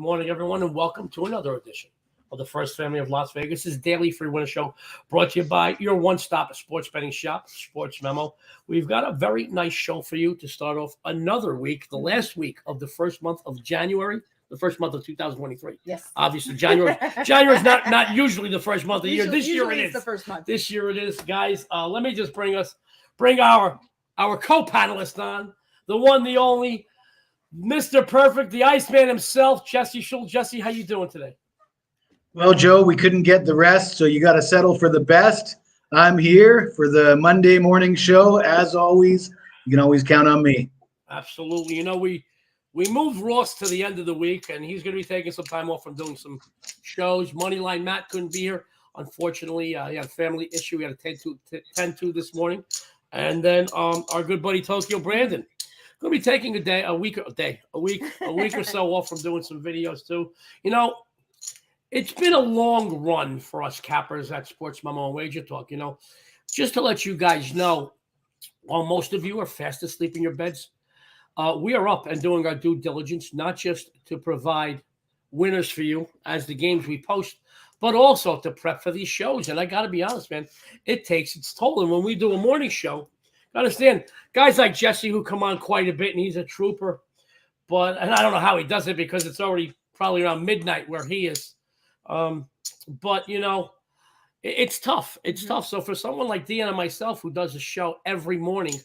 morning, everyone, and welcome to another edition of the First Family of Las Vegas' daily free winner show, brought to you by your one-stop sports betting shop, SportsMemo. We've got a very nice show for you to start off another week, the last week of the first month of January, the first month of 2023. Yes. Obviously, January's not usually the first month of the year. This year it is the first month. This year it is, guys. Let me just bring our co-panelist on, the one, the only, Mr. Perfect, the Iceman himself, Jesse Schule. Jesse, how you doing today? Well, Joe, we couldn't get the rest, so you got to settle for the best. I'm here for the Monday morning show. As always, you can always count on me. Absolutely. You know, we moved Ross to the end of the week, and he's going to be taking some time off from doing some shows. Moneyline Matt couldn't be here. Unfortunately, he had a family issue. We had to tend to this morning. And then our good buddy Tokyo Brandon going to be taking a week or so off from doing some videos too. You know, it's been a long run for us cappers at Sports Memo and Wager Talk. You know, just to let you guys know, while most of you are fast asleep in your beds, we are up and doing our due diligence, not just to provide winners for you as the games we post, but also to prep for these shows. And I got to be honest, man, it takes its toll. And when we do a morning show, understand, guys like Jesse who come on quite a bit, and he's a trooper, and I don't know how he does it because it's already probably around midnight where he is. But, you know, it's tough. It's tough. So for someone like Dionne and myself who does a show every morning,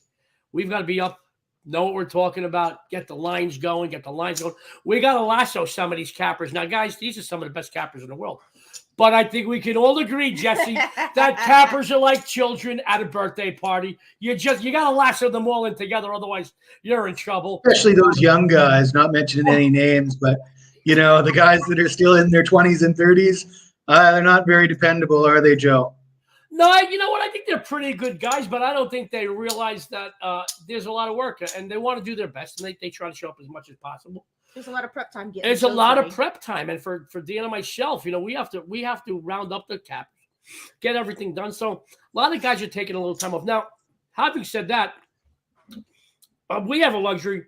we've got to be up, know what we're talking about, get the lines going. We got to lasso some of these cappers. Now, guys, these are some of the best cappers in the world. But I think we can all agree, Jesse, that cappers are like children at a birthday party. You got to lasso them all in together. Otherwise, you're in trouble. Especially those young guys, not mentioning any names, but, you know, the guys that are still in their 20s and 30s, they're not very dependable, are they, Joe? No, you know what? I think they're pretty good guys, but I don't think they realize that there's a lot of work, and they want to do their best, and they try to show up as much as possible. There's a lot of prep time. It's a lot of prep time, and for Dionne and myself, you know, we have to round up the cap, get everything done. So a lot of guys are taking a little time off. Now, having said that, we have a luxury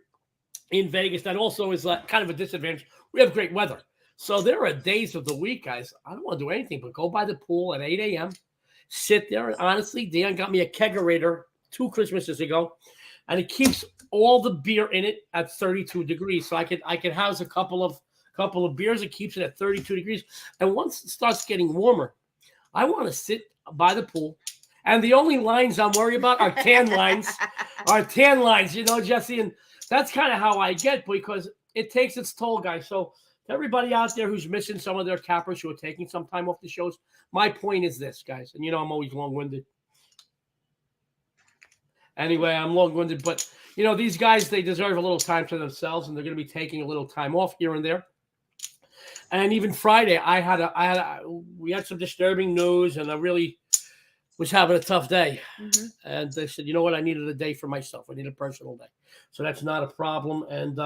in Vegas that also is kind of a disadvantage. We have great weather, so there are days of the week, guys, I don't want to do anything but go by the pool at 8 a.m., sit there, and honestly, Dionne got me a kegerator 2 Christmases ago, and it keeps all the beer in it at 32 degrees. So I could house a couple of beers. It keeps it at 32 degrees. And once it starts getting warmer, I want to sit by the pool. And the only lines I'm worried about are tan lines, you know, Jesse. And that's kind of how I get, because it takes its toll, guys. So to everybody out there who's missing some of their cappers who are taking some time off the shows, my point is this, guys. And you know, I'm always long-winded. Anyway, I'm long-winded, but you know, these guys, they deserve a little time to themselves, and they're going to be taking a little time off here and there. And even Friday, we had some disturbing news, and I really was having a tough day. Mm-hmm. And they said, you know what? I needed a day for myself. I need a personal day. So that's not a problem. And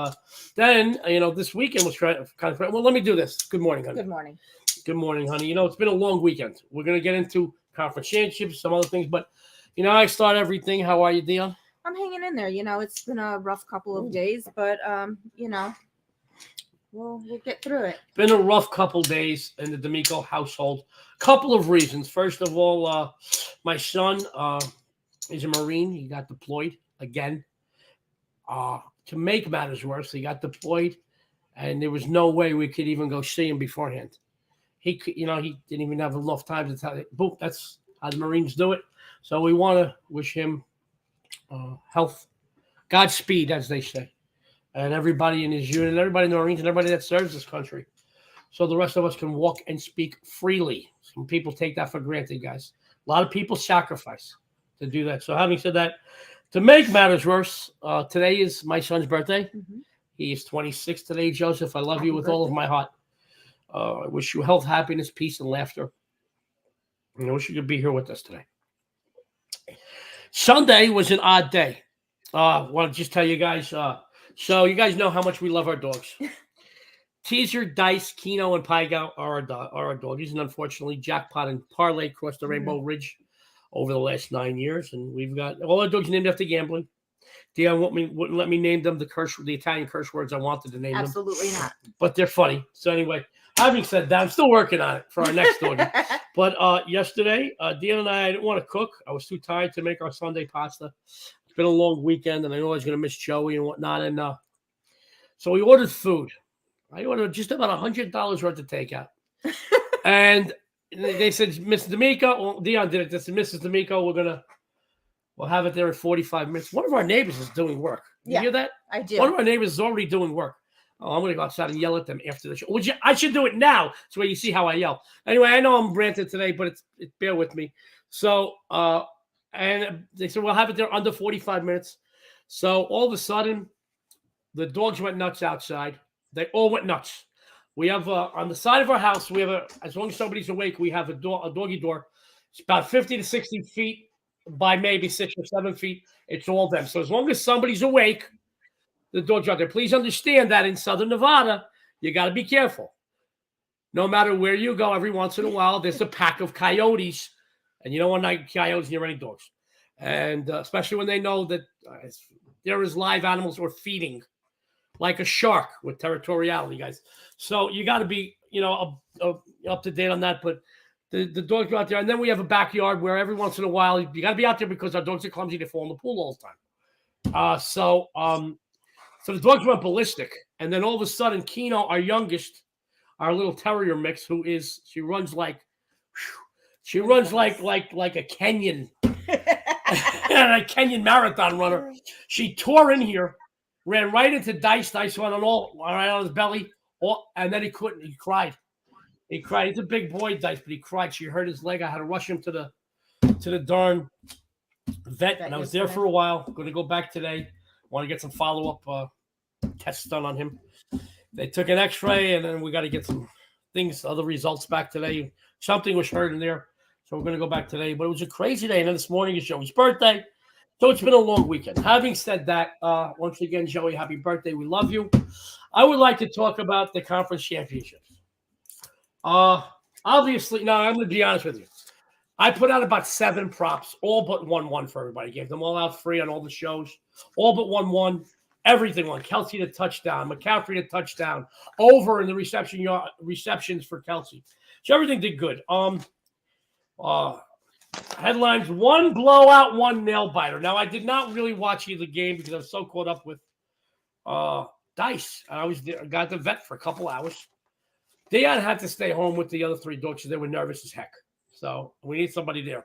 then, you know, this weekend was kind of, well, let me do this. Good morning, honey. Good morning. Good morning, honey. You know, it's been a long weekend. We're going to get into conference championships, some other things, but you know, I start everything. How are you, Dionne? I'm hanging in there. You know, it's been a rough couple of days, but you know, we'll get through it. Been a rough couple days in the D'Amico household. Couple of reasons. First of all, my son is a Marine. He got deployed again. To make matters worse, he got deployed, and there was no way we could even go see him beforehand. He didn't even have enough time to tell you. Boom, that's how the Marines do it. So we want to wish him health, Godspeed, as they say, and everybody in his unit, and everybody in the Marines, and everybody that serves this country, so the rest of us can walk and speak freely. Some people take that for granted, guys. A lot of people sacrifice to do that. So having said that, to make matters worse, today is my son's birthday. Mm-hmm. He is 26 today, Joseph. I love you with all of my heart. I wish you health, happiness, peace, and laughter. And I wish you could be here with us today. Sunday was an odd day. I want to just tell you guys. So you guys know how much we love our dogs. Teaser, Dice, Keno, and Pygo are our doggies. And unfortunately, Jackpot and Parlay crossed the Rainbow Ridge over the last 9 years. And we've got all our dogs named after gambling. Dionne wouldn't let me name them the Italian curse words I wanted to name Absolutely them. not. But they're funny. So anyway, having said that, I'm still working on it for our next doggy. But yesterday, Dionne and I didn't want to cook. I was too tired to make our Sunday pasta. It's been a long weekend, and I know I was going to miss Joey and whatnot. And so we ordered food. I ordered just about $100 worth of takeout. And they said, Mrs. D'Amico, well, Dionne did it. They said, Mrs. D'Amico, we'll have it there in 45 minutes. One of our neighbors is doing work. You hear that? I do. One of our neighbors is already doing work. Oh, I'm going to go outside and yell at them after the show. I should do it now. So you see how I yell. Anyway, I know I'm ranting today, but bear with me. So, and they said, we'll have it there under 45 minutes. So all of a sudden, the dogs went nuts outside. They all went nuts. We have on the side of our house, we have as long as somebody's awake, we have a doggy door. It's about 50 to 60 feet by maybe 6 or 7 feet. It's all them. So as long as somebody's awake, the dogs are out there. Please understand that in Southern Nevada, you got to be careful. No matter where you go, every once in a while, there's a pack of coyotes, and you don't want coyotes near any dogs. And especially when they know that there is live animals or feeding, like a shark with territoriality, guys. So you got to be, up to date on that. But the dogs go out there, and then we have a backyard where every once in a while you got to be out there because our dogs are clumsy; they fall in the pool all the time. So the dogs went ballistic, and then all of a sudden, Kino, our youngest, our little terrier mix, she runs like a Kenyan, a Kenyan marathon runner. She tore in here. Ran right into Dice. Dice went right on his belly. And then he couldn't. He cried. He's a big boy, Dice, but he cried. She hurt his leg. I had to rush him to the darn vet. And I was there for a while. Going to go back today. Want to get some follow-up tests done on him. They took an x-ray, and then we got to get some other results back today. Something was hurt in there. So we're going to go back today. But it was a crazy day. And then this morning is Joey's birthday. So it's been a long weekend. Having said that, once again, Joey, happy birthday. We love you. I would like to talk about the conference championships. Obviously, no, I'm going to be honest with you. I put out about 7 props, all but won for everybody. Gave them all out free on all the shows. All but won. Everything won. Kelsey to touchdown. McCaffrey to touchdown. Over in the receptions for Kelsey. So everything did good. Headlines: 1 blowout, 1 nail biter. Now, I did not really watch either game because I was so caught up with Dice. I was there, got the vet for a couple hours. Dionne had to stay home with the other 3 dogs because they were nervous as heck. So we need somebody there.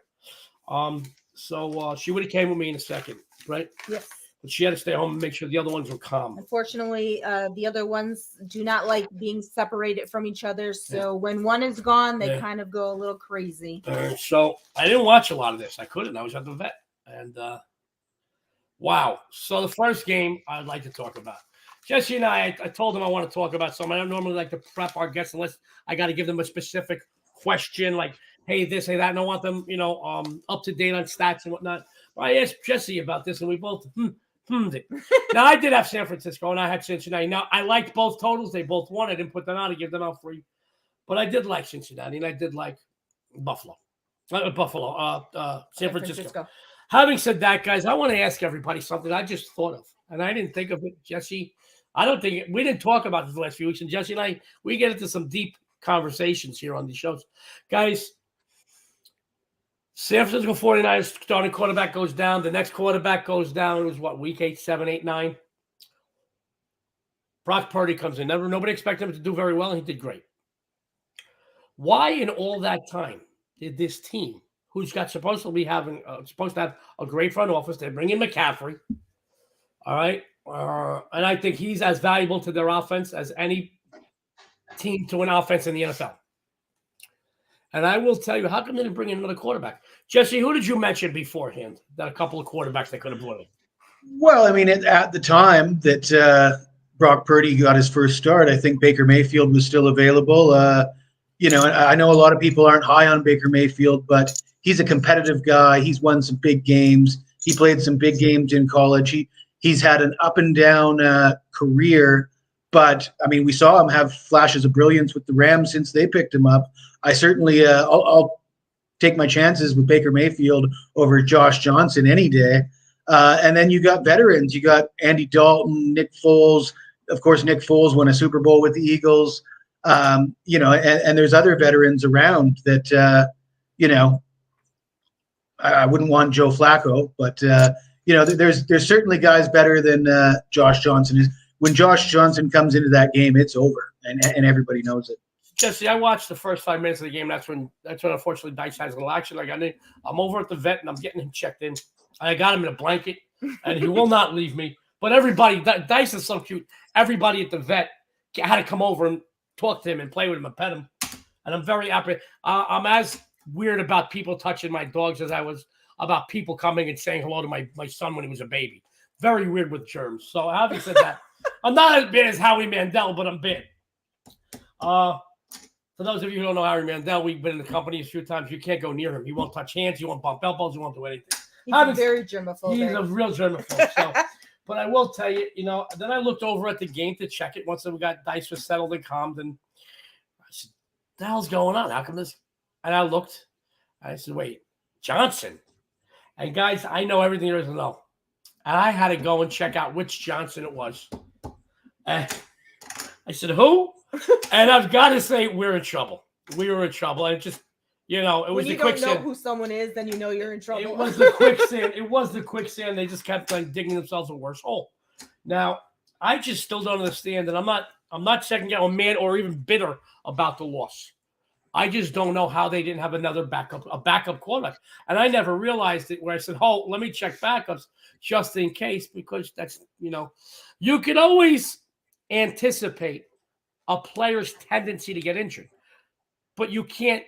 So she would have came with me in a second, right? Yes. But she had to stay home and make sure the other ones were calm. Unfortunately, the other ones do not like being separated from each other. So when one is gone, they kind of go a little crazy. So I didn't watch a lot of this. I couldn't. I was at the vet. And wow. So the first game I'd like to talk about. Jesse and I told him I want to talk about something. I don't normally like to prep our guests unless I got to give them a specific question like, hey, this, hey, that. And I want them, up to date on stats and whatnot. But I asked Jesse about this, and we both it. Now, I did have San Francisco, and I had Cincinnati. Now, I liked both totals. They both won. I didn't put them out. I give them out free. But I did like Cincinnati, and I did like San Francisco. Having said that, guys, I want to ask everybody something I just thought of, and I didn't think of it. Jesse, we didn't talk about this the last few weeks, and Jesse and I, we get into some deep conversations here on these shows. Guys, San Francisco 49ers starting quarterback goes down. The next quarterback goes down. It was what, week 8, 7, 8, 9? Brock Purdy comes in. Nobody expected him to do very well, and he did great. Why in all that time did this team, who's supposed to have a great front office, they bring in McCaffrey, all right? And I think he's as valuable to their offense as any team to an offense in the NFL. And I will tell you, how come they didn't bring in another quarterback? Jesse, who did you mention beforehand that a couple of quarterbacks they could have brought in? Well, I mean, at the time that Brock Purdy got his first start, I think Baker Mayfield was still available. I know a lot of people aren't high on Baker Mayfield, but he's a competitive guy. He's won some big games. He played some big games in college. He's had an up and down career. But, I mean, we saw him have flashes of brilliance with the Rams since they picked him up. I certainly I'll take my chances with Baker Mayfield over Josh Johnson any day. And then you got veterans. You got Andy Dalton, Nick Foles. Of course, Nick Foles won a Super Bowl with the Eagles. And there's other veterans around that, I wouldn't want Joe Flacco, but, there's certainly guys better than Josh Johnson. When Josh Johnson comes into that game, it's over, and everybody knows it. Jesse, I watched the first 5 minutes of the game. That's when unfortunately Dice has a little action. I'm over at the vet and I'm getting him checked in. I got him in a blanket, and he will not leave me. But everybody, Dice is so cute. Everybody at the vet had to come over and talk to him and play with him and pet him. And I'm very happy. I'm as weird about people touching my dogs as I was about people coming and saying hello to my son when he was a baby. Very weird with germs. So having said that, I'm not as bad as Howie Mandel, but I'm bad. For those of you who don't know Howie Mandel, we've been in the company a few times. You can't go near him. He won't touch hands. He won't bump elbows. He won't do anything. He's very germaphobe. He's a real germaphobe. So, but I will tell you, then I looked over at the game to check it once we got Dice was settled and calmed. And I said, what the hell's going on? How come this? And I looked. I said, wait, Johnson. And guys, I know everything there is to know. And I had to go and check out which Johnson it was. And I said, who? And I've got to say, we're in trouble. We were in trouble. And it just, it was the quicksand. When you don't know who someone is, then you know you're in trouble. It was the quicksand. It was the quicksand. They just kept digging themselves a worse hole. Now, I just still don't understand, and I'm not second guessing or mad or even bitter about the loss. I just don't know how they didn't have a backup quarterback. And I never realized it where I said, oh, let me check backups just in case, because that's, you can always anticipate a player's tendency to get injured, but you can't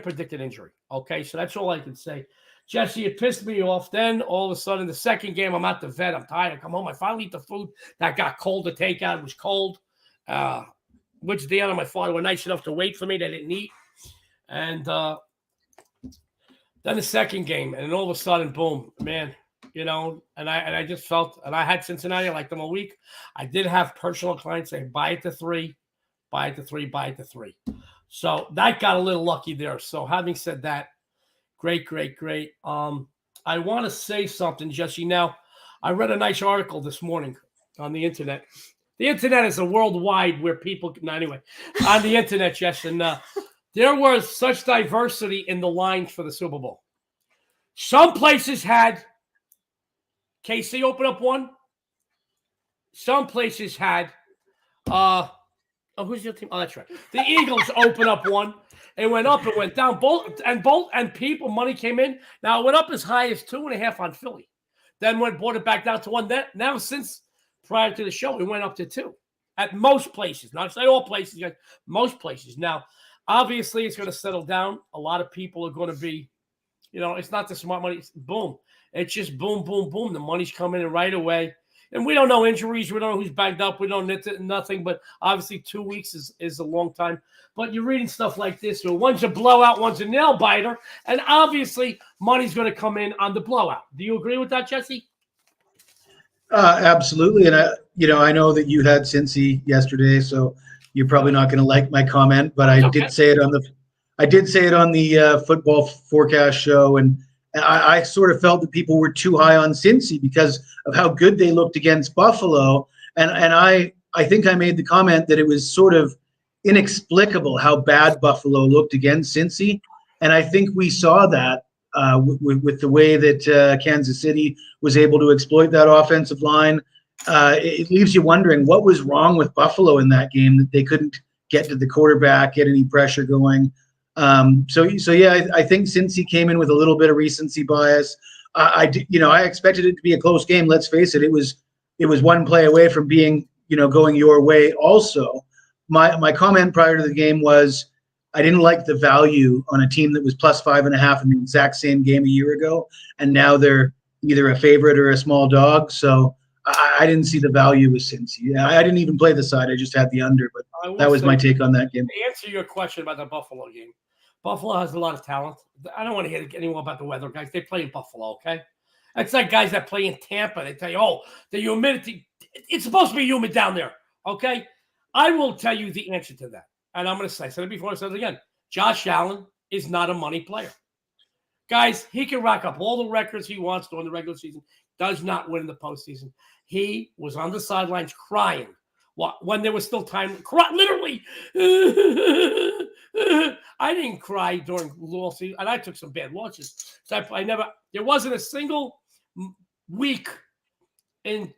predict an injury. Okay. So that's all I can say. Jesse, it pissed me off. Then all of a sudden, the second game, I'm at the vet. I'm tired. I come home. I finally eat the food that got cold to take out. It was cold. Which Dionne and my father were nice enough to wait for me. They didn't eat. And then the second game, and then all of a sudden, boom, man, and I just felt, and I had Cincinnati, I liked them all week. I did have personal clients say, buy it to 3, buy it to 3, buy it to 3. So that got a little lucky there. So having said that, great. I want to say something, Jesse. Now, I read a nice article this morning on the internet. The internet is a worldwide where people – anyway, on the internet, Jess, and there was such diversity in the lines for the Super Bowl. Some places had KC open up one. Some places had who's your team? Oh, that's right. The Eagles open up one. It went up, it went down. Both people, money came in. Now it went up as high as 2.5 on Philly. Then brought it back down to 1. Now since – prior to the show, it went up to 2 at most places. Not say all places, most places. Now, obviously, it's going to settle down. A lot of people are going to be, it's not the smart money. It's boom. It's just boom, boom, boom. The money's coming in right away. And we don't know injuries. We don't know who's bagged up. We don't know nothing. But obviously, 2 weeks is a long time. But you're reading stuff like this. So one's a blowout, one's a nail biter. And obviously, money's going to come in on the blowout. Do you agree with that, Jesse? Absolutely. And I know that you had Cincy yesterday, so you're probably not going to like my comment, but I did say it on the football forecast show. And I sort of felt that people were too high on Cincy because of how good they looked against Buffalo. And I think I made the comment that it was sort of inexplicable how bad Buffalo looked against Cincy. And I think we saw that with the way that Kansas City was able to exploit that offensive line. It leaves you wondering what was wrong with Buffalo in that game that they couldn't get to the quarterback, get any pressure going. So yeah, I think Cincy came in with a little bit of recency bias. I expected it to be a close game. Let's face it, it was one play away from being, going your way also. My comment prior to the game was I didn't like the value on a team that was plus 5.5 in the exact same game a year ago, and now they're either a favorite or a small dog. So I didn't see the value with Cincy. I didn't even play the side. I just had the under, but that was my take on that game. To answer your question about the Buffalo game, Buffalo has a lot of talent. I don't want to hear anymore about the weather, guys. They play in Buffalo, okay? It's like guys that play in Tampa. They tell you, oh, the humidity. It's supposed to be humid down there, okay? I will tell you the answer to that. And I'm going to say, I said it before, I said it again. Josh Allen is not a money player. Guys, he can rack up all the records he wants during the regular season. does not win in the postseason. He was on the sidelines crying when there was still time. Literally. I didn't cry during loss season, and I took some bad losses. So there wasn't a single week in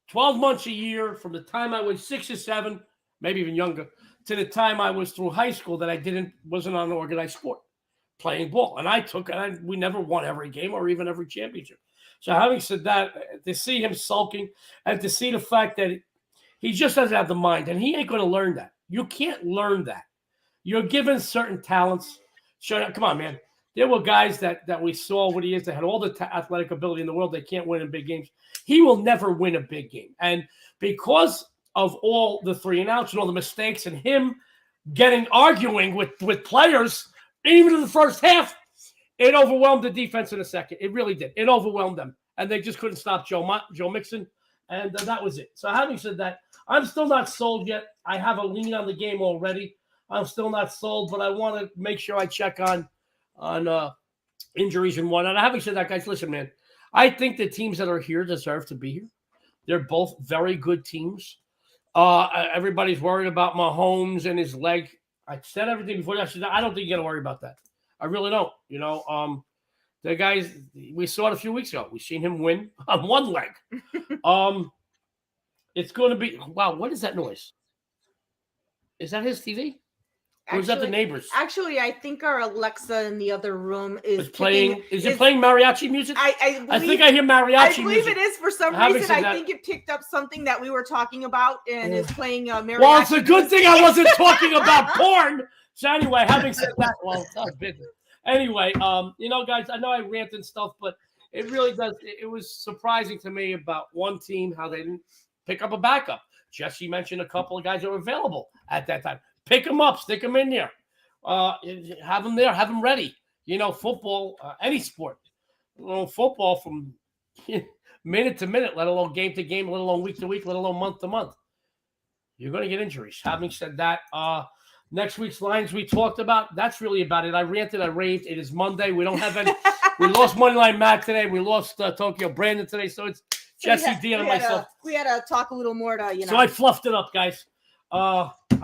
12 months a year from the time I was 6 or 7, maybe even younger, to the time I was through high school that I wasn't on an organized sport, playing ball. And we never won every game or even every championship. So having said that, to see him sulking and to see the fact that he just doesn't have the mind, and he ain't going to learn that. You can't learn that. You're given certain talents. Sure, come on, man. There were guys that we saw what he is that had all the athletic ability in the world. They can't win in big games. He will never win a big game. And because of all the 3 and outs and all the mistakes and him arguing with players, even in the first half, it overwhelmed the defense in a second. It really did. It overwhelmed them. And they just couldn't stop Joe Mixon. And that was it. So having said that, I'm still not sold yet. I have a lean on the game already. I'm still not sold, but I want to make sure I check on injuries and whatnot. Having said that, guys, listen, man, I think the teams that are here deserve to be here. They're both very good teams. Everybody's worried about Mahomes and his leg. I said everything before. I don't think you got to worry about that. I really don't. The guys, we saw it a few weeks ago. We've seen him win on one leg. It's going to be, wow, what is that noise? Is that his TV? Or is that the neighbors? Actually, I think our Alexa in the other room is playing. Is it playing mariachi music? I think I hear mariachi music. I believe it is for some reason. I think it picked up something that we were talking about and is playing mariachi. Well, it's a good thing I wasn't talking about porn. So anyway, having said that, well, it's not business. Anyway, guys, I know I rant and stuff, but it really does. It was surprising to me about one team, how they didn't pick up a backup. Jesse mentioned a couple of guys that were available at that time. Pick them up, stick them in there. Have them there, have them ready. Football, any sport. Football from minute to minute, let alone game to game, let alone week to week, let alone month to month. You're going to get injuries. Having said that, next week's lines we talked about, that's really about it. I ranted, I raved. It is Monday. We don't have any. We lost Moneyline Matt today. We lost Tokyo Brandon today. So it's Jesse, Dionne, and myself. We had to talk a little more to, So I fluffed it up, guys.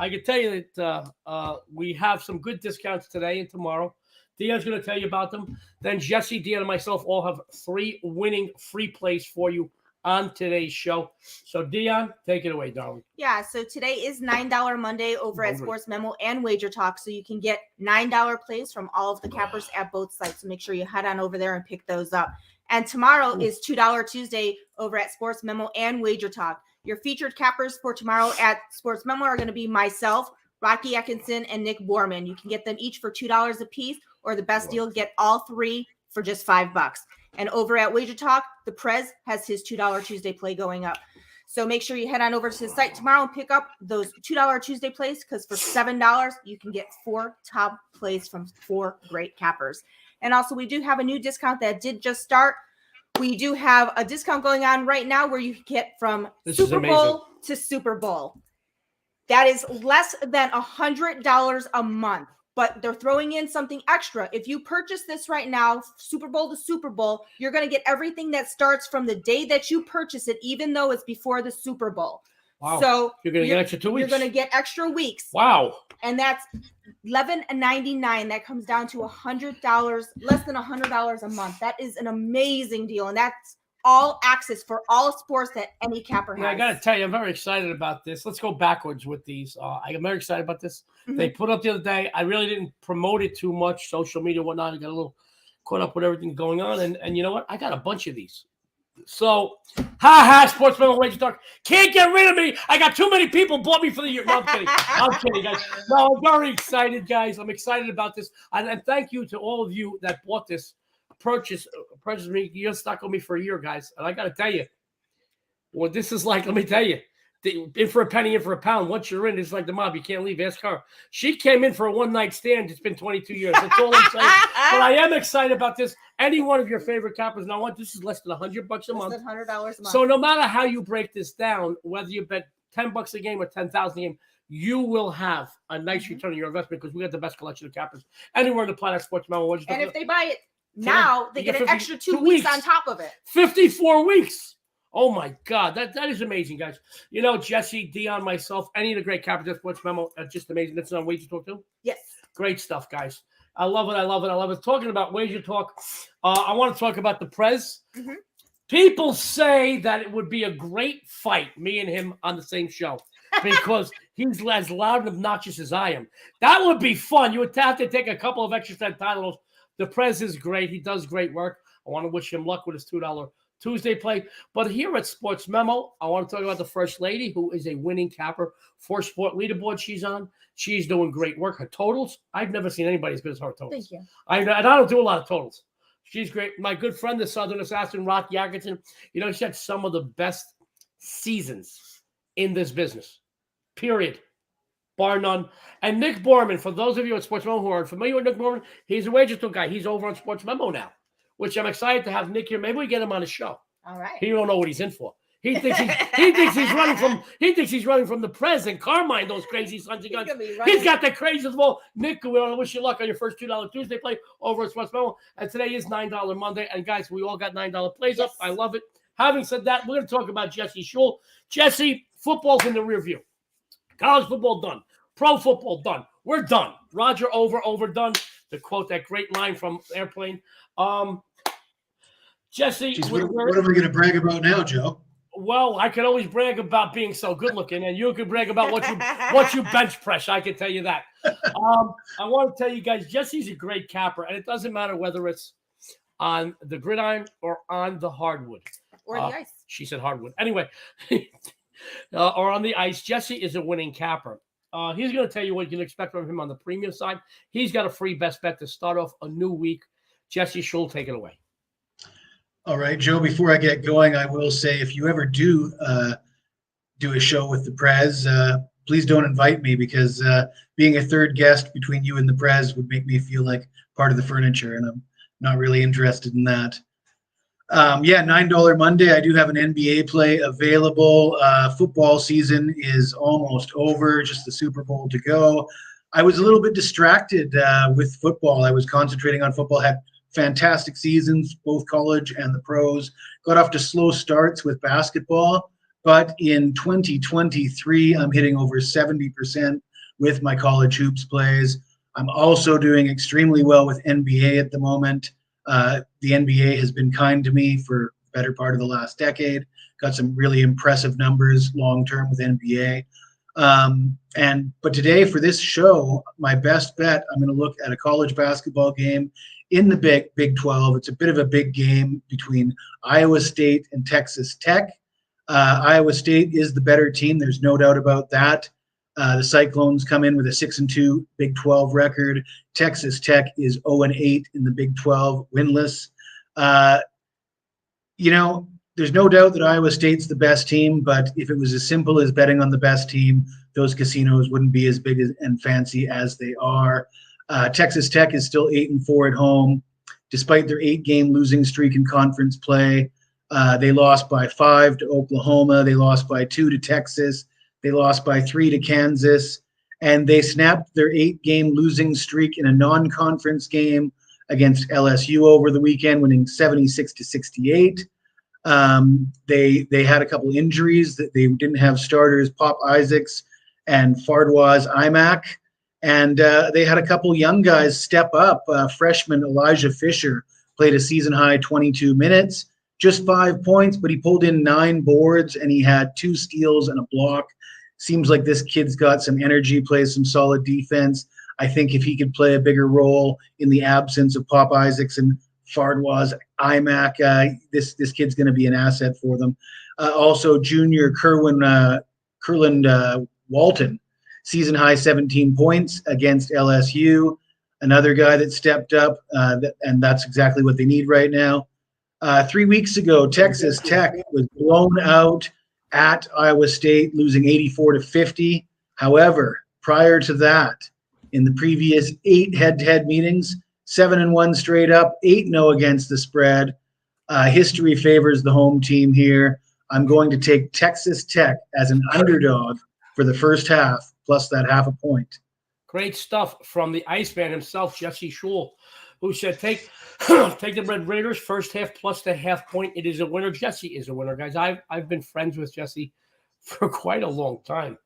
I can tell you that we have some good discounts today and tomorrow. Dionne's going to tell you about them. Then Jesse, Dionne, and myself all have 3 winning free plays for you on today's show. So, Dionne, take it away, darling. Yeah, so today is $9 Monday over at SportsMemo and Wager Talk. So you can get $9 plays from all of the cappers at both sites. So make sure you head on over there and pick those up. And tomorrow is $2 Tuesday over at SportsMemo and Wager Talk. Your featured cappers for tomorrow at SportsMemo are going to be myself, Rocky Atkinson, and Nick Borman. You can get them each for $2 a piece, or the best deal, get all 3 for just $5. And over at Wager Talk, the Prez has his $2 Tuesday play going up. So make sure you head on over to the site tomorrow and pick up those $2 Tuesday plays, because for $7, you can get 4 top plays from 4 great cappers. And also, we do have a new discount that did just start. We do have a discount going on right now where you get from Super Bowl to Super Bowl. That is less than $100 a month, but they're throwing in something extra. If you purchase this right now, Super Bowl to Super Bowl, you're going to get everything that starts from the day that you purchase it, even though it's before the Super Bowl. Wow. So you're going to get extra 2 weeks. You're going to get extra weeks. Wow. And that's $11.99. That comes down to $100, less than $100 a month. That is an amazing deal. And that's all access for all sports that any capper has. Yeah, I got to tell you, I'm very excited about this. Let's go backwards with these. I'm very excited about this. Mm-hmm. They put up the other day. I really didn't promote it too much, social media, whatnot. I got a little caught up with everything going on. And you know what? I got a bunch of these. So, SportsMemo Wager Talk. Can't get rid of me. I got too many people bought me for the year. No, I'm kidding, guys. No, I'm very excited, guys. I'm excited about this. And thank you to all of you that bought this. Purchase me. You're stuck with me for a year, guys. And I got to tell you, what this is like, let me tell you. In for a penny, in for a pound. Once you're in, it's like the mob. You can't leave. Ask her. She came in for a one-night stand. It's been 22 years. That's all I'm saying. But I am excited about this. Any one of your favorite cappers. Now, what? This is less than $100 a month. Less than $100 a month. So no matter how you break this down, whether you bet $10 a game or $10,000 a game, you will have a nice return on your investment, because we got the best collection of cappers anywhere in the planet. SportsMemo. And if they buy it Now they You get an 50 extra 2 weeks on top of it. 54 weeks. Oh my God, that is amazing, guys. You know, Jesse, Dionne, myself, any of the great Capital Sports Memo, just amazing. That's on Wager Talk too. Yes. Great stuff, guys. I love it. I love it. I love it. Talking about Wager Talk, I want to talk about the Prez. Mm-hmm. People say that it would be a great fight, me and him on the same show, because he's as loud and obnoxious as I am. That would be fun. You would have to take a couple of extra titles. The Prez is great. He does great work. I want to wish him luck with his $2 Tuesday play. But here at Sports Memo, I want to talk about the First Lady, who is a winning capper for Sport Leaderboard she's on. She's doing great work. Her totals, I've never seen anybody as good as her totals. Thank you. I don't do a lot of totals. She's great. My good friend, the Southern Assassin, Rock Yagerton, you know, she had some of the best seasons in this business, period, bar none. And Nick Borman, for those of you at Sports Memo who are familiar with Nick Borman, he's a Wager Talk guy. He's over on Sports Memo now, which I'm excited to have Nick here. Maybe we get him on the show. All right. He don't know what he's in for. He thinks he's running from the Prez and Carmine, those crazy sons of guns. He's got the craziest ball. Nick, we want to wish you luck on your first $2 Tuesday play over at Sports Memo. And today is $9 Monday. And guys, we all got $9 plays up. I love it. Having said that, we're going to talk about Jesse Schule. Jesse, football's in the rear view. College football done. Pro football done. We're done. Roger overdone. To quote that great line from Airplane. Jesse, Jeez, what are we going to brag about now, Joe? Well, I can always brag about being so good looking, and you can brag about what you bench press. I can tell you that. I want to tell you guys, Jesse's a great capper, and it doesn't matter whether it's on the gridiron or on the hardwood. Or the ice. She said hardwood. Anyway, or on the ice. Jesse is a winning capper. He's going to tell you what you can expect from him on the premium side. He's got a free best bet to start off a new week. Jesse Schule, take it away. All right, Joe, before I get going, I will say if you ever do do a show with the Prez, please don't invite me, because being a third guest between you and the Prez would make me feel like part of the furniture, and I'm not really interested in that. Yeah, $9 Monday. I do have an NBA play available. Football season is almost over, just the Super Bowl to go. I was a little bit distracted with football. I was concentrating on football, had fantastic seasons, both college and the pros. Got off to slow starts with basketball, but in 2023, I'm hitting over 70% with my college hoops plays. I'm also doing extremely well with NBA at the moment. The NBA has been kind to me for the better part of the last decade. Got some really impressive numbers long-term with NBA. But today for this show, my best bet, I'm going to look at a college basketball game in the Big 12. It's a bit of a big game between Iowa State and Texas Tech. Iowa State is the better team. There's no doubt about that. The Cyclones come in with a 6-2 Big 12 record. Texas Tech is 0-8 in the Big 12, winless. You know, there's no doubt that Iowa State's the best team, but if it was as simple as betting on the best team, those casinos wouldn't be as big and fancy as they are. Texas Tech is still 8-4 at home, despite their 8-game losing streak in conference play. They lost by 5 to Oklahoma. They lost by 2 to Texas. They lost by 3 to Kansas. And they snapped their 8-game losing streak in a non-conference game against LSU over the weekend, winning 76-68. They had a couple injuries. That they didn't have starters, Pop Isaacs and Fardwaz Imac. And they had a couple young guys step up. Freshman Elijah Fisher played a season-high 22 minutes, just 5 points, but he pulled in 9 boards, and he had 2 steals and a block. Seems like this kid's got some energy, plays some solid defense. I think if he could play a bigger role in the absence of Pop Isaacs and Fardwaz Imac, this kid's going to be an asset for them. Also, junior Kerwin Walton, season high 17 points against LSU. Another guy that stepped up, and that's exactly what they need right now. 3 weeks ago, Texas Tech was blown out at Iowa State, losing 84-50. However, prior to that, in the previous 8 head-to-head meetings, 7-1 straight up, 8-0 against the spread. History favors the home team here. I'm going to take Texas Tech as an underdog for the first half, plus that half a point. Great stuff from the Iceman himself, Jesse Schule. who said, take the Red Raiders first half plus the half point. It is a winner. Jesse is a winner, guys. I've been friends with Jesse for quite a long time.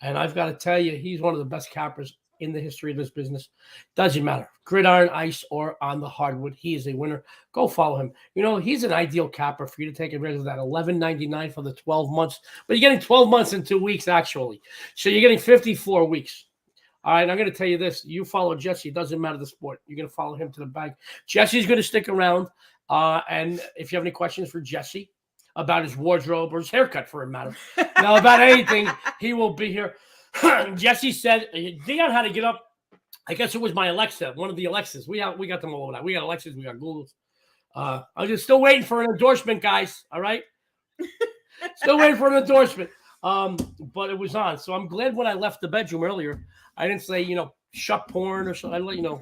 And I've got to tell you, he's one of the best cappers in the history of this business. Doesn't matter. Gridiron, ice, or on the hardwood. He is a winner. Go follow him. You know, he's an ideal capper for you to take advantage of that $11.99 for the 12 months. But you're getting 12 months in 2 weeks, actually. So you're getting 54 weeks. All right, I'm going to tell you this. You follow Jesse. It doesn't matter the sport. You're going to follow him to the bank. Jesse's going to stick around. And if you have any questions for Jesse about his wardrobe or his haircut, for a matter, now about anything, he will be here. Jesse said, Dionne had to get up. I guess it was my Alexa, one of the Alexas. We got them all over that. We got Alexas, we got Googles. I'm just still waiting for an endorsement, guys. All right? Still waiting for an endorsement. But it was on. So I'm glad when I left the bedroom earlier, I didn't say, shut porn or something. I let you know,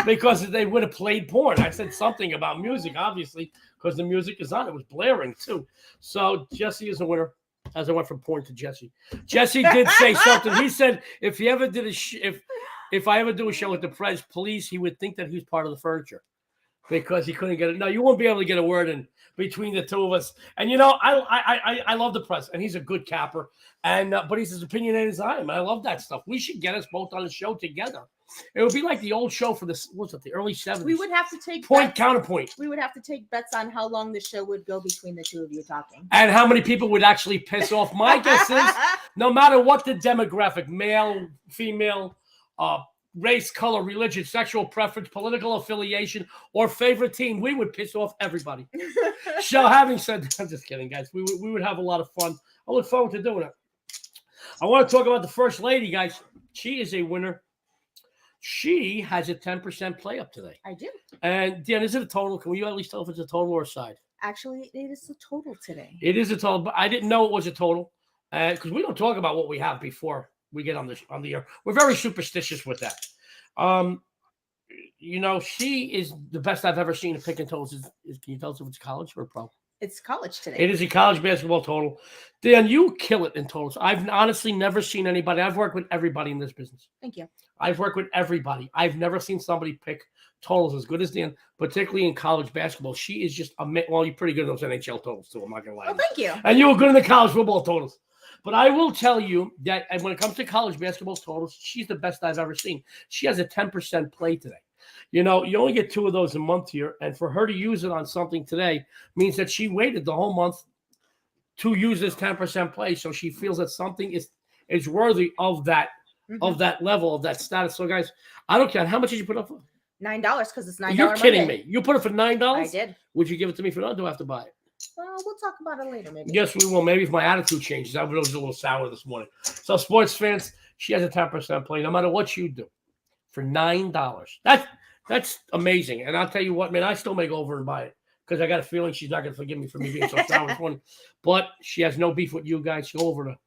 because they would have played porn. I said something about music, obviously, because the music is on. It was blaring, too. So Jesse is a winner. As I went from porn to Jesse. Jesse did say something. He said, if he ever did if I ever do a show with the Preds, please, he would think that he was part of the furniture because he couldn't get it. No, you won't be able to get a word in between the two of us. And I love the Preds, and he's a good capper. And but he's as opinionated as I am. I love that stuff. We should get us both on the show together. It would be like the old show for the early 70s. We would have to take counterpoint. We would have to take bets on how long the show would go between the two of you talking. And how many people would actually piss off. My guess is, no matter what the demographic, male, female, race, color, religion, sexual preference, political affiliation, or favorite team, we would piss off everybody. So having said that, I'm just kidding, guys. We would have a lot of fun. I look forward to doing it. I want to talk about the First Lady, guys. She is a winner. She has a 10% play up today. I do. And Dionne, is it a total? Can we at least tell if it's a total or a side? Actually, it is a total today. It is a total, but I didn't know it was a total because we don't talk about what we have before we get on the air. We're very superstitious with that. She is the best I've ever seen in picking totals. Can you tell us if it's college or pro? It's college today. It is a college basketball total. Dionne, you kill it in totals. I've honestly never seen anybody. I've worked with everybody in this business. Thank you. I've worked with everybody. I've never seen somebody pick totals as good as Dionne, particularly in college basketball. She is just you're pretty good in those NHL totals too. I'm not gonna lie. Oh, thank you. And you were good in the college football totals. But I will tell you that when it comes to college basketball totals, she's the best I've ever seen. She has a 10% play today. You only get 2 of those a month here. And for her to use it on something today means that she waited the whole month to use this 10% play. So she feels that something is worthy of that, of that level, of that status. So, guys, I don't care. How much did you put up for? $9 because it's $9. You're kidding me. You put it for $9? I did. Would you give it to me for $9? Do I have to buy it? Well, we'll talk about it later, maybe. Yes, we will. Maybe if my attitude changes. I was a little sour this morning. So, sports fans, she has a 10% play no matter what you do for $9. That's amazing. And I'll tell you what, man, I still may go over and buy it because I got a feeling she's not going to forgive me for me being so sour this morning. But she has no beef with you guys. Go over to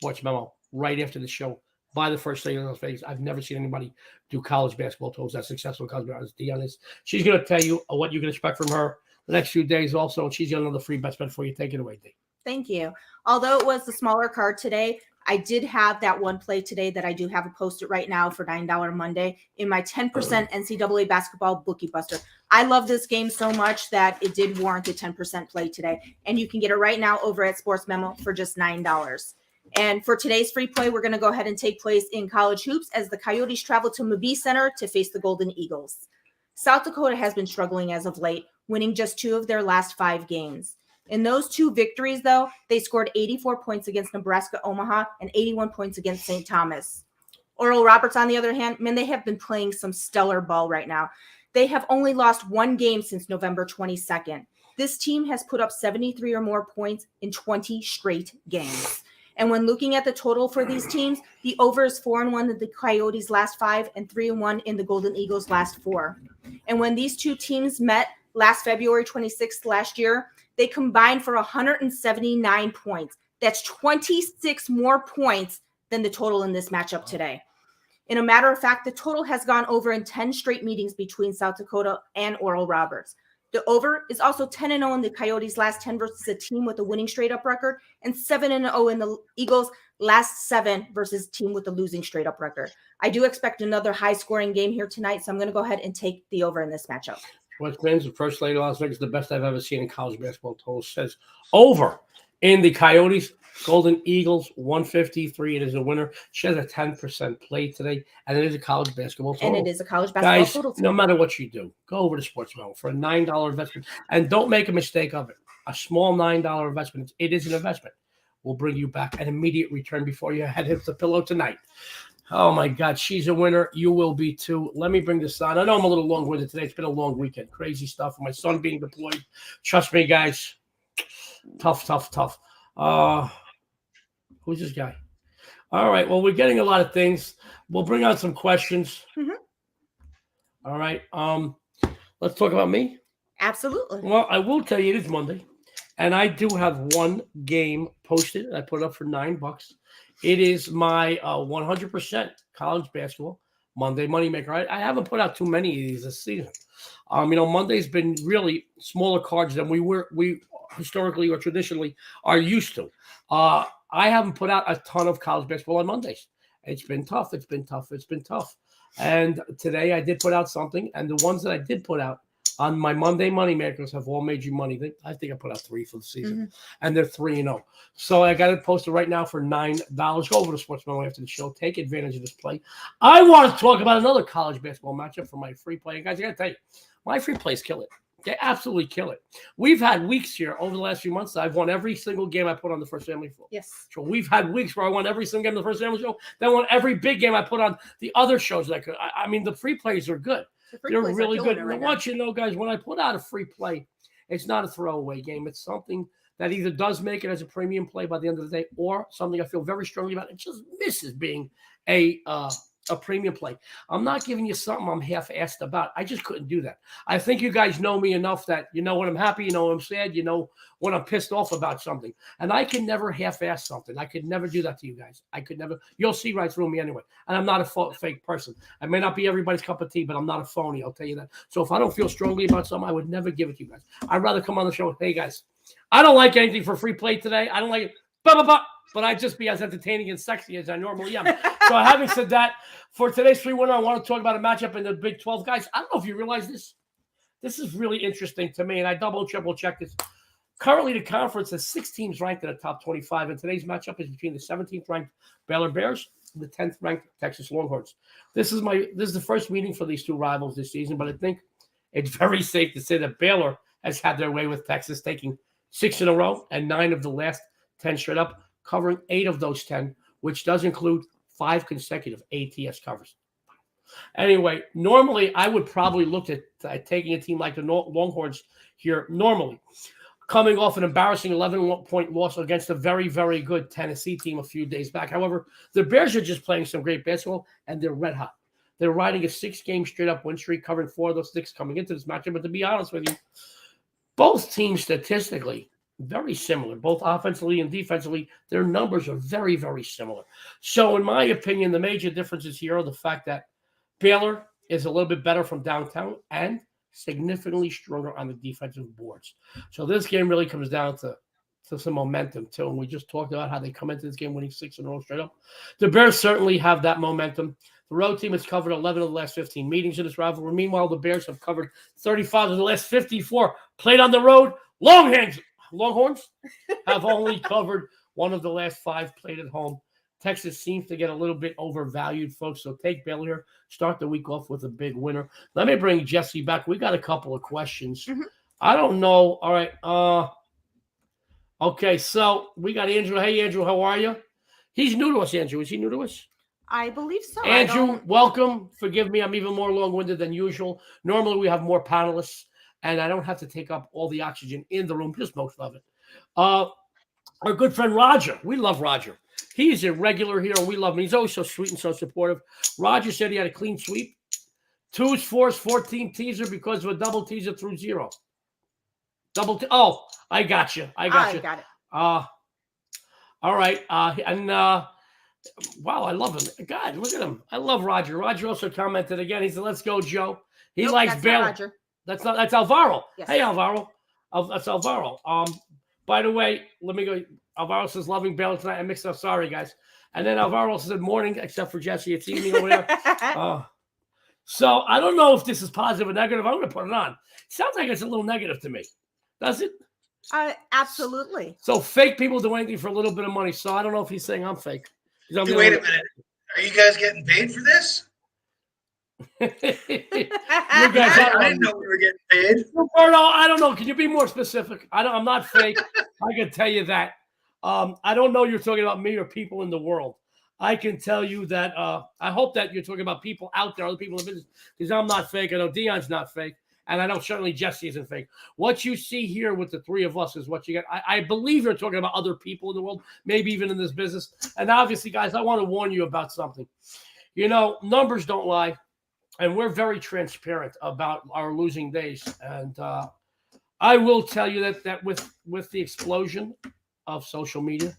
SportsMemo right after the show. Buy the First Lady in Las Vegas. I've never seen anybody do college basketball totals that successful in college basketball as Dionne is. She's going to tell you what you can expect from her the next few days also. And she's got another free best bet for you. Take it away, Dee. Thank you. Although it was the smaller card today, I did have that one play today that I do have posted right now for $9 Monday in my 10% NCAA basketball bookie buster. I love this game so much that it did warrant a 10% play today. And you can get it right now over at SportsMemo for just $9. And for today's free play, we're going to go ahead and take place in college hoops as the Coyotes travel to Mabee Center to face the Golden Eagles. South Dakota has been struggling as of late, winning just 2 of their last 5 games. In those 2 victories, though, they scored 84 points against Nebraska Omaha and 81 points against St. Thomas. Oral Roberts, on the other hand, they have been playing some stellar ball right now. They have only lost 1 game since November 22nd. This team has put up 73 or more points in 20 straight games. And when looking at the total for these teams, the over is 4-1 in the Coyotes' last 5 and 3-1 in the Golden Eagles' last 4. And when these 2 teams met last February 26th last year, they combined for 179 points. That's 26 more points than the total in this matchup today. In a matter of fact, the total has gone over in 10 straight meetings between South Dakota and Oral Roberts. The over is also 10-0 in the Coyotes' last 10 versus a team with a winning straight-up record and 7-0 in the Eagles' last 7 versus team with a losing straight up record. I do expect another high scoring game here tonight, so I'm going to go ahead and take the over in this matchup. West Men's the first lady of Las Vegas, the best I've ever seen in college basketball. Total says over in the Coyotes. Golden Eagles 153. It is a winner. She has a 10% play today, and it is a college basketball total. And it is a college basketball Guys, total. no matter what you do, go over to SportsMemo for a $9 investment, and don't make a mistake of it. A small $9 investment. It is an investment. Will bring you back an immediate return before your head hits the pillow tonight. Oh, my God. She's a winner. You will be, too. Let me bring this on. I know I'm a little long-winded today. It's been a long weekend. Crazy stuff. My son being deployed. Trust me, guys. Tough. Who's this guy? All right. Well, we're getting a lot of things. We'll bring out some questions. Mm-hmm. All right. Let's talk about me. Absolutely. Well, I will tell you it is Monday, and I do have one game posted. I put it up for $9. It is my 100% college basketball Monday moneymaker. I haven't put out too many of these this season. Monday's been really smaller cards than we historically or traditionally are used to. I haven't put out a ton of college basketball on Mondays. It's been tough. And today I did put out something, and the ones that I did put out on my Monday moneymakers have all made you money. I think I put out 3 for the season, and they're 3-0. So I got it posted right now for $9. Go over to SportsMemo after the show. Take advantage of this play. I want to talk about another college basketball matchup for my free play. And guys, I got to tell you, my free plays kill it. They absolutely kill it. We've had weeks here over the last few months that I've won every single game I put on the First Family Show. Yes. So we've had weeks where I won every single game on the First Family Show. Then won every big game I put on the other shows that I could. I mean, the free plays are good. They're really good. And I want you to know, guys, when I put out a free play, it's not a throwaway game. It's something that either does make it as a premium play by the end of the day, or something I feel very strongly about. It just misses being a premium play. I'm not giving you something I'm half-assed about. I just couldn't do that. I think you guys know me enough that you know when I'm happy, you know when I'm sad, you know when I'm pissed off about something. And I can never half-ass something. I could never do that to you guys. I could never. You'll see right through me anyway. And I'm not a fake person. I may not be everybody's cup of tea, but I'm not a phony. I'll tell you that. So if I don't feel strongly about something, I would never give it to you guys. I'd rather come on the show and, hey, guys, I don't like anything for free play today. I don't like it. But I'd just be as entertaining and sexy as I normally am. So having said that, for today's free winner, I want to talk about a matchup in the Big 12. Guys, I don't know if you realize this. This is really interesting to me, and I triple check this. Currently, the conference has 6 teams ranked in the top 25, and today's matchup is between the 17th ranked Baylor Bears and the 10th ranked Texas Longhorns. This is the first meeting for these two rivals this season, but I think it's very safe to say that Baylor has had their way with Texas, taking 6 in a row and 9 of the last 10 straight up, covering 8 of those 10, which does include 5 consecutive ATS covers. Anyway, normally I would probably look at taking a team like the Longhorns here normally, coming off an embarrassing 11-point loss against a very, very good Tennessee team a few days back. However, the Bears are just playing some great basketball, and they're red hot. They're riding a 6-game straight-up win streak, covering 4 of those 6 coming into this matchup. But to be honest with you, both teams statistically very similar, both offensively and defensively. Their numbers are very, very similar. So in my opinion, the major differences here are the fact that Baylor is a little bit better from downtown and significantly stronger on the defensive boards. So this game really comes down to some momentum too. And we just talked about how they come into this game winning 6 in a row straight up. The Bears certainly have that momentum. The road team has covered 11 of the last 15 meetings in this rivalry. Meanwhile, the Bears have covered 35 of the last 54 played on the road. Longhorns have only covered 1 of the last 5 played at home. Texas seems to get a little bit overvalued, folks. So take Baylor here. Start the week off with a big winner. Let me bring Jesse back. We got a couple of questions. I don't know. All right. Okay, so we got Andrew. Hey, Andrew, how are you? He's new to us, Andrew. Is he new to us? I believe so. Andrew, welcome. Forgive me. I'm even more long-winded than usual. Normally, we have more panelists, and I don't have to take up all the oxygen in the room, just most of it. Our good friend Roger. We love Roger. He's a regular here, and we love him. He's always so sweet and so supportive. Roger said he had a clean sweep. 2s, 4s, 14 teaser because of a double teaser through 0. Oh, I got you. I got it. All right. Wow, I love him. God, look at him. I love Roger. Roger also commented again. He said, "Let's go, Joe." He likes Baylor. That's Alvaro. Yes. Hey, Alvaro. That's Alvaro. By the way, let me go. Alvaro says loving Baylor tonight. I mixed up. Sorry, guys. And then Alvaro said morning, except for Jesse. It's evening over there. So I don't know if this is positive or negative. I'm going to put it on. Sounds like it's a little negative to me. Does it? Absolutely. So fake people do anything for a little bit of money. So I don't know if he's saying I'm fake. Wait a minute. Are you guys getting paid for this? You guys, I didn't know we were getting paid. Roberto, I don't know. Can you be more specific? I'm not fake. I can tell you that. I don't know you're talking about me or people in the world. I can tell you that I hope that you're talking about people out there, other people in the business, because I'm not fake. I know Dion's not fake. And I know certainly Jesse isn't fake. What you see here with the three of us is what you get. I believe you're talking about other people in the world, maybe even in this business. And obviously, guys, I want to warn you about something. You know, numbers don't lie. And we're very transparent about our losing days. And I will tell you that with the explosion of social media,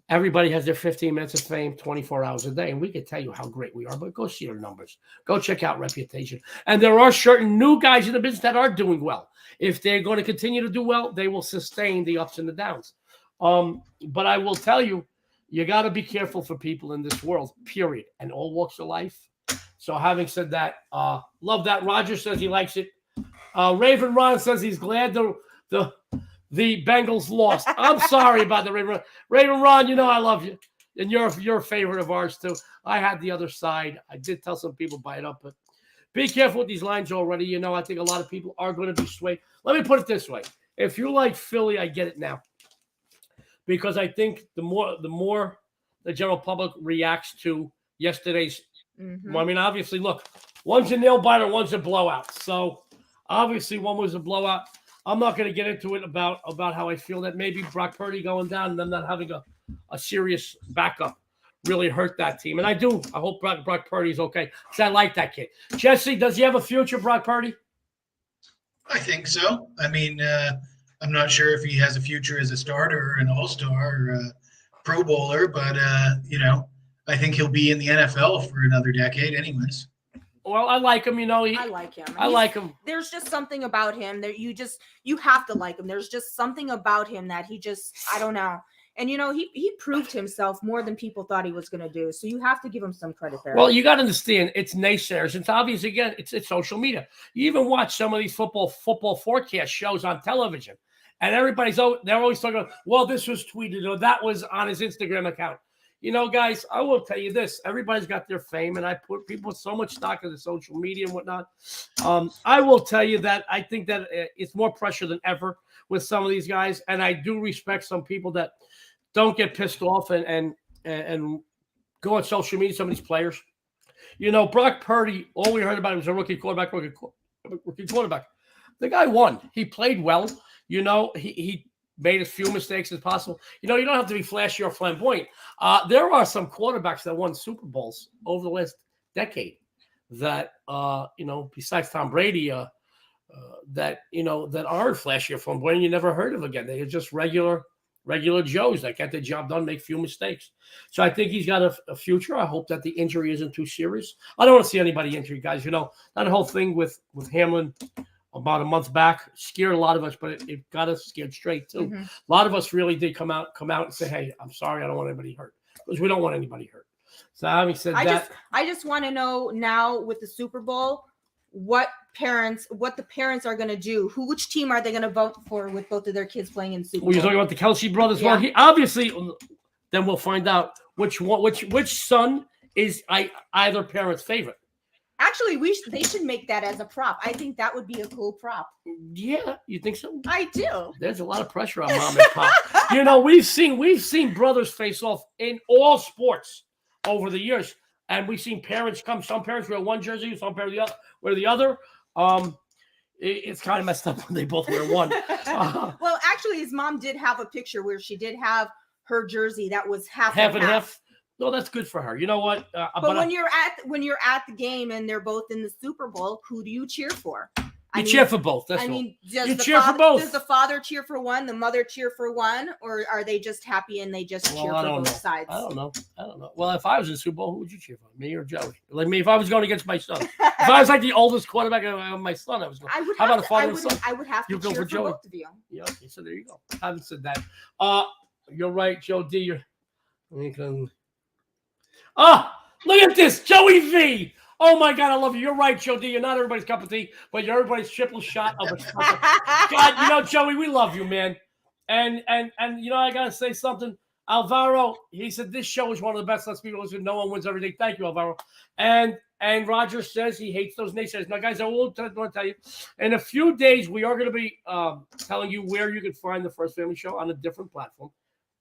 everybody has their 15 minutes of fame 24 hours a day. And we can tell you how great we are, but go see our numbers. Go check out Reputation. And there are certain new guys in the business that are doing well. If they're going to continue to do well, they will sustain the ups and the downs. But I will tell you, you got to be careful for people in this world, period, and all walks of life. So having said that, love that. Roger says he likes it. Raven Ron says he's glad the Bengals lost. I'm sorry about the Raven Ron. Raven Ron, you know I love you. And you're a favorite of ours too. I had the other side. I did tell some people buy it up, but be careful with these lines already. You know, I think a lot of people are going to be swayed. Let me put it this way. If you like Philly, I get it now. Because I think the more the general public reacts to yesterday's Well, I mean, obviously, look, one's a nail biter, one's a blowout. So obviously one was a blowout. I'm not going to get into it about how I feel that maybe Brock Purdy going down and them not having a serious backup really hurt that team. And I hope Brock Purdy's okay because I like that kid. Jesse, does he have a future, Brock Purdy? I think so. I mean, I'm not sure if he has a future as a starter or an all-star or a Pro Bowler, but, you know, I think he'll be in the NFL for another decade anyways. Well, I like him, you know. I like him. I like him. There's just something about him that you have to like him. There's just something about him that I don't know. And, you know, he proved himself more than people thought he was going to do. So you have to give him some credit there. Well, you got to understand, it's naysayers. It's obvious, again, it's social media. You even watch some of these football forecast shows on television. And they're always talking about, well, this was tweeted or that was on his Instagram account. You know, guys, I will tell you this. Everybody's got their fame, and people put so much stock into social media and whatnot. I will tell you that I think that it's more pressure than ever with some of these guys, and I do respect some people that don't get pissed off and go on social media, some of these players. You know, Brock Purdy, all we heard about him was a rookie quarterback. The guy won. He played well. You know, he made as few mistakes as possible. You know, you don't have to be flashy or flamboyant. There are some quarterbacks that won Super Bowls over the last decade that, you know, besides Tom Brady, that aren't flashy or flamboyant. You never heard of again. They're just regular Joes that get the job done, make few mistakes. So I think he's got a future. I hope that the injury isn't too serious. I don't want to see anybody injured, guys. You know, that whole thing with Hamlin about a month back scared a lot of us, but it got us scared straight too. Mm-hmm. A lot of us really did come out and say, hey, I'm sorry, I don't want anybody hurt, because we don't want anybody hurt. So having said that, I just want to know now with the Super Bowl, what the parents are going to do. Which team are they going to vote for with both of their kids playing in Super Bowl? You're talking about the Kelsey brothers. Yeah. Well, obviously, then we'll find out which son is either parent's favorite. Actually, they should make that as a prop. I think that would be a cool prop. Yeah, you think so? I do. There's a lot of pressure on mom and pop. You know, we've seen brothers face off in all sports over the years, and we've seen parents come. Some parents wear one jersey, some parents wear the other. It's kind of messed up when they both wear one. Well, actually, his mom did have a picture where she did have her jersey that was half and half. No, that's good for her. You know what? But when you're at the game and they're both in the Super Bowl, who do you cheer for? You cheer for both. That's you cheer for both. Does the father cheer for one, the mother cheer for one, or are they just happy and they just cheer for both sides? I don't know. Well, if I was in the Super Bowl, who would you cheer for? Me or Joey? Like me, if I was going against my son. If I was like the oldest quarterback of my son, I was going. How about a father and son? I would have to cheer for both of you. Yeah, okay, so there you go. I haven't said that. You're right, Joe D. Oh, look at this, Joey V. Oh my God, I love you. You're right, Joe D. You're not everybody's cup of tea, but you're everybody's triple shot of espresso. God, Joey, we love you, man. And I gotta say something. Alvaro, he said this show is one of the best. Let's be honest, no one wins everything. Thank you, Alvaro. And Roger says he hates those naysayers. Now, guys, I will want to tell you, in a few days, we are going to be telling you where you can find the First Family Show on a different platform.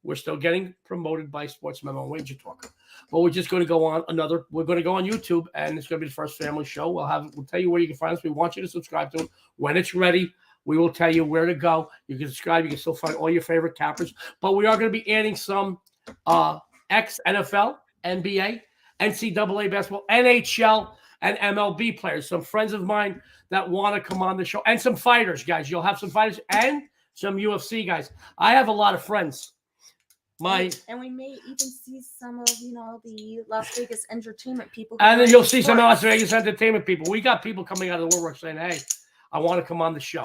We're still getting promoted by SportsMemo and Wager Talk. But we're just going to go on we're going to go on YouTube, and it's going to be the First Family Show. We'll tell you where you can find us. We want you to subscribe to it. When it's ready, we will tell you where to go. You can subscribe. You can still find all your favorite cappers. But we are going to be adding some ex-NFL, NBA, NCAA basketball, NHL, and MLB players. Some friends of mine that want to come on the show. And some fighters, guys. You'll have some fighters and some UFC guys. I have a lot of friends. And we may even see some of, the Las Vegas entertainment people. And then you'll see some Las Vegas entertainment people. We got people coming out of the woodwork saying, hey, I want to come on the show.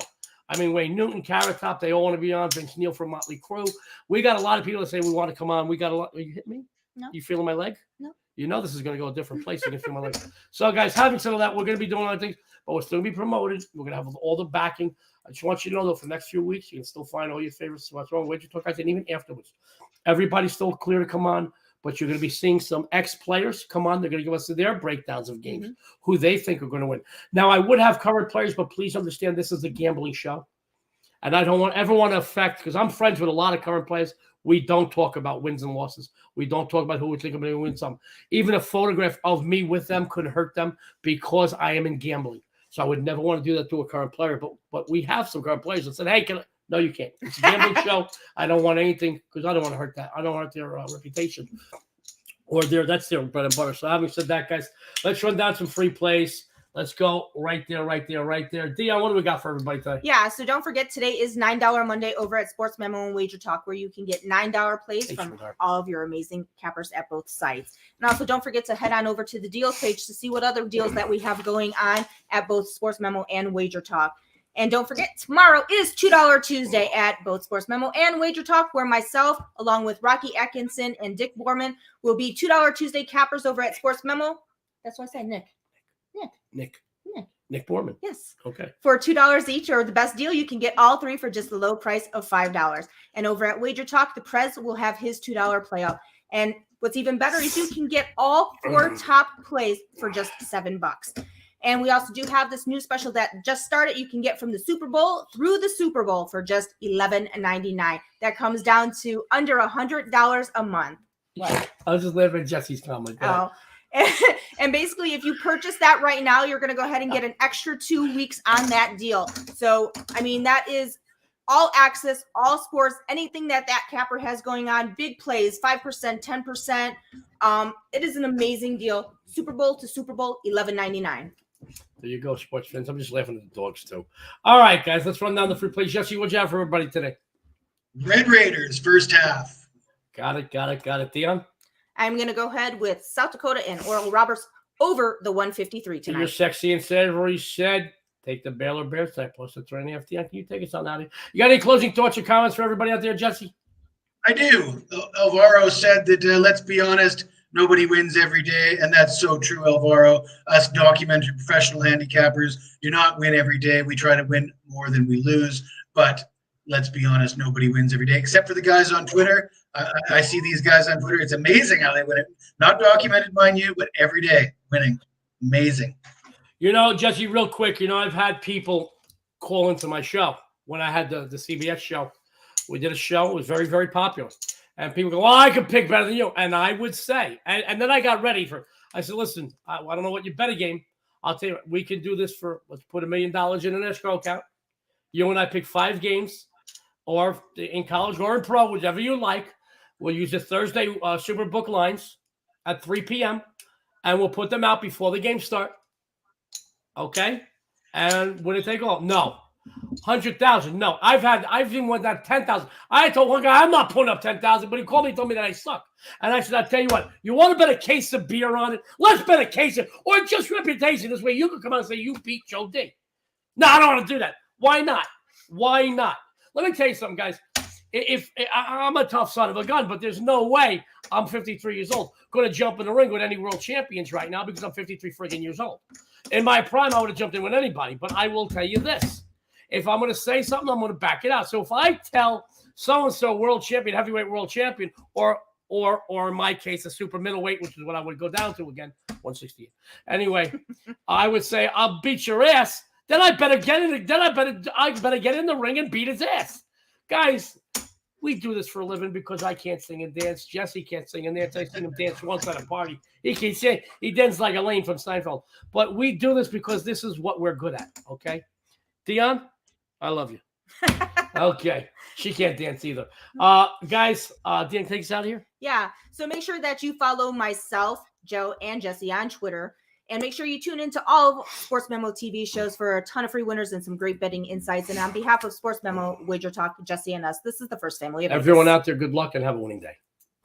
I mean, Wayne Newton, Carrot Top, they all want to be on. Vince Neil from Motley Crue. We got a lot of people that say we want to come on. We got a lot. You hit me? No. You feeling my leg? No. You know this is going to go a different place. You can feel my leg. So, guys, having said all that, we're going to be doing other things, but we're still going to be promoted. We're going to have all the backing. I just want you to know, though, for the next few weeks, you can still find all your favorites. What's wrong? Wager Talk guys, and even afterwards. Everybody's still clear to come on, but you're going to be seeing some ex-players come on. They're going to give us their breakdowns of games, who they think are going to win. Now, I would have current players, but please understand this is a gambling show. And I don't ever want to affect, because I'm friends with a lot of current players. We don't talk about wins and losses. We don't talk about who we think are going to win some. Even a photograph of me with them could hurt them because I am in gambling. So I would never want to do that to a current player. But we have some current players that said, hey, no, you can't. It's a gambling show. I don't want anything because I don't want to hurt that. I don't want their reputation or that's their bread and butter. So having said that, guys, let's run down some free plays. Let's go right there. Dionne, what do we got for everybody today? Yeah, so don't forget, today is $9 Monday over at SportsMemo and Wager Talk, where you can get $9 plays from all of your amazing cappers at both sites. And also, don't forget to head on over to the deals page to see what other deals that we have going on at both SportsMemo and Wager Talk. And don't forget, tomorrow is $2 Tuesday at both SportsMemo and Wager Talk, where myself, along with Rocky Atkinson and Dick Borman, will be $2 Tuesday cappers over at SportsMemo. That's what I said, Nick Borman. Yes. Okay. For $2 each, or the best deal, you can get all three for just the low price of $5. And over at Wager Talk, the Prez will have his $2 play up. And what's even better is you can get all four top plays for just $7. And we also do have this new special that just started. You can get from the Super Bowl through the Super Bowl for just $11.99. That comes down to under $100 a month. What? I was just laughing at Jesse's comment. Oh. And basically, if you purchase that right now, you're going to go ahead and get an extra 2 weeks on that deal. So, I mean, that is all access, all sports, anything that capper has going on, big plays, 5%, 10%. It is an amazing deal. Super Bowl to Super Bowl, $11.99. There you go, sports fans. I'm just laughing at the dogs, too. All right, guys, let's run down the free plays. Jesse, what'd you have for everybody today? Red Raiders, first half. Got it. Dionne? I'm going to go ahead with South Dakota and Oral Roberts over the 153 tonight. You're sexy and savory said, take the Baylor Bears tonight, plus the 3.5. Dionne, can you take us on out of here? You got any closing thoughts or comments for everybody out there, Jesse? I do. Alvaro said that, let's be honest, nobody wins every day, and that's so true, Alvaro. Us documented professional handicappers do not win every day. We try to win more than we lose, but let's be honest, nobody wins every day, except for the guys on Twitter. I see these guys on Twitter. It's amazing how they win it. Not documented, mind you, but every day winning. Amazing. Jesse, real quick, I've had people call into my show when I had the CBS show. We did a show. It was very, very popular. And people go, well, I could pick better than you. And I would say, and then I got ready I said, listen, I don't know what you bet a game. I'll tell you what, we can do this let's put $1 million in an escrow account. You and I pick 5 games, or in college or in pro, whichever you like. We'll use the Thursday Superbook lines at 3 p.m., and we'll put them out before the games start. Okay? And would it take off? No. 100,000. No. I've even went down 10,000. I told one guy, I'm not putting up 10,000, but he called me and told me that I suck. And I said, I'll tell you what, you want to bet a case of beer on it? Let's bet a case of, or just reputation. This way you can come out and say, you beat Joe D. No, I don't want to do that. Why not? Let me tell you something, guys. if I'm a tough son of a gun, but there's no way I'm 53 years old going to jump in the ring with any world champions right now because I'm 53 friggin' years old. In my prime, I would have jumped in with anybody. But I will tell you this: if I'm going to say something, I'm going to back it out. So if I tell so and so world champion, heavyweight world champion, or in my case, a super middleweight, which is what I would go down to again, 168. Anyway, I would say I'll beat your ass. Then I better get in. I better get in the ring and beat his ass, guys. We do this for a living because I can't sing and dance. Jesse can't sing and dance. I seen him dance once at a party. He can sing. He dances like Elaine from Seinfeld. But we do this because this is what we're good at. Okay, Dionne, I love you. Okay, she can't dance either. Guys, Dionne, take us out of here. Yeah. So make sure that you follow myself, Joe, and Jesse on Twitter. And make sure you tune into all of Sports Memo TV shows for a ton of free winners and some great betting insights. And on behalf of Sports Memo, Wager Talk, Jesse, and us, this is the first family of Everyone out there, good luck and have a winning day.